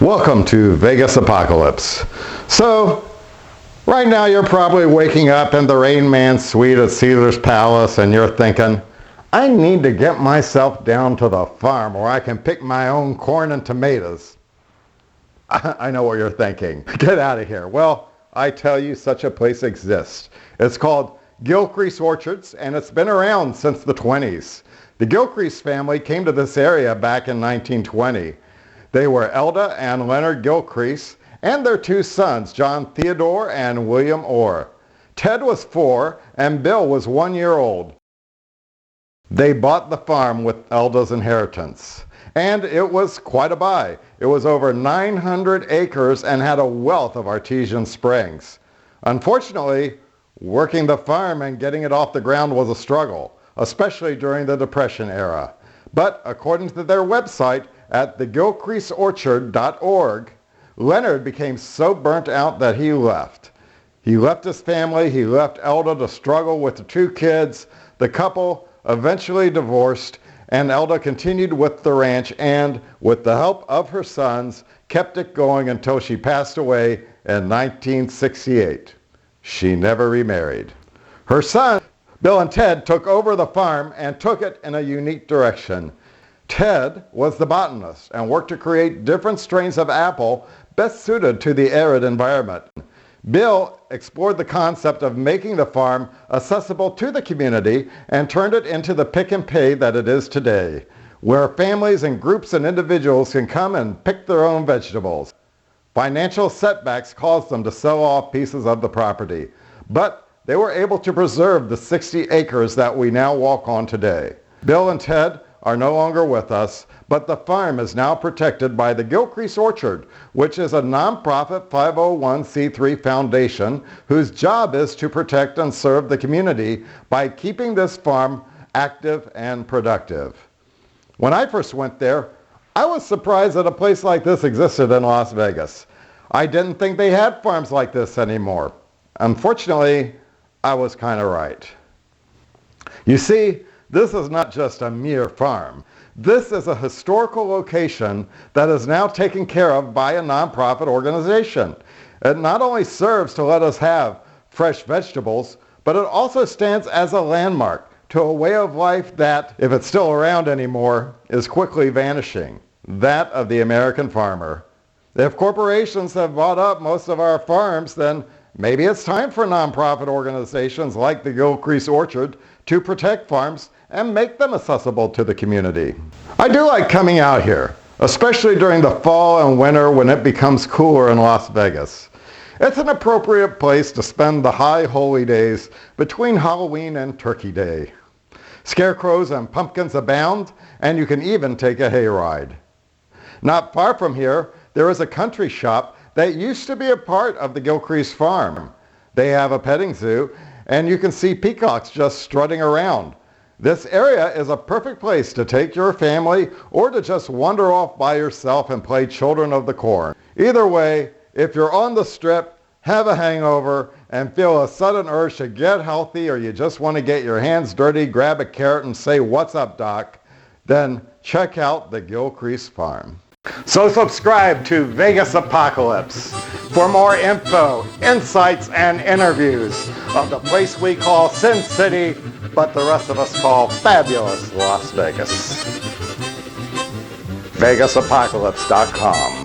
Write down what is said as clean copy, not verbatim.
Welcome to Vegas Apocalypse. So, right now you're probably waking up in the Rain Man suite at Caesar's Palace and you're thinking, I need to get myself down to the farm where I can pick my own corn and tomatoes. I know what you're thinking. Get out of here. Well, I tell you, such a place exists. It's called Gilcrease Orchards, and it's been around since the 20s. The Gilcrease family came to this area back in 1920. They were Elda and Leonard Gilcrease and their two sons, John Theodore and William Orr. Ted was 4 and Bill was 1 year old. They bought the farm with Elda's inheritance, and it was quite a buy. It was over 900 acres and had a wealth of artesian springs. Unfortunately, working the farm and getting it off the ground was a struggle, especially during the Depression era. But according to their website at thegilcreaseorchard.org, Leonard became so burnt out that he left. He left his family, he left Elda to struggle with the 2 kids. The couple eventually divorced, and Elda continued with the ranch and, with the help of her sons, kept it going until she passed away in 1968. She never remarried. Her sons, Bill and Ted, took over the farm and took it in a unique direction. Ted was the botanist and worked to create different strains of apple best suited to the arid environment. Bill explored the concept of making the farm accessible to the community and turned it into the pick and pay that it is today, where families and groups and individuals can come and pick their own vegetables. Financial setbacks caused them to sell off pieces of the property, but they were able to preserve the 60 acres that we now walk on today. Bill and Ted are no longer with us, but the farm is now protected by the Gilcrease Orchard, which is a nonprofit 501c3 foundation whose job is to protect and serve the community by keeping this farm active and productive. When I first went there, I was surprised that a place like this existed in Las Vegas. I didn't think they had farms like this anymore. Unfortunately, I was kind of right. You see, this is not just a mere farm. This is a historical location that is now taken care of by a nonprofit organization. It not only serves to let us have fresh vegetables, but it also stands as a landmark to a way of life that, if it's still around anymore, is quickly vanishing. That of the American farmer. If corporations have bought up most of our farms, then maybe it's time for nonprofit organizations like the Gilcrease Orchard to protect farms and make them accessible to the community. I do like coming out here, especially during the fall and winter when it becomes cooler in Las Vegas. It's an appropriate place to spend the high holy days between Halloween and Turkey Day. Scarecrows and pumpkins abound, and you can even take a hayride. Not far from here, there is a country shop that used to be a part of the Gilcrease farm. They have a petting zoo, and you can see peacocks just strutting around. This area is a perfect place to take your family or to just wander off by yourself and play Children of the Corn. Either way, if you're on the strip, have a hangover, and feel a sudden urge to get healthy, or you just want to get your hands dirty, grab a carrot and say, "What's up, Doc?" then check out the Gilcrease Farm. So subscribe to Vegas Apocalypse for more info, insights, and interviews of the place we call Sin City, but the rest of us call fabulous Las Vegas. VegasApocalypse.com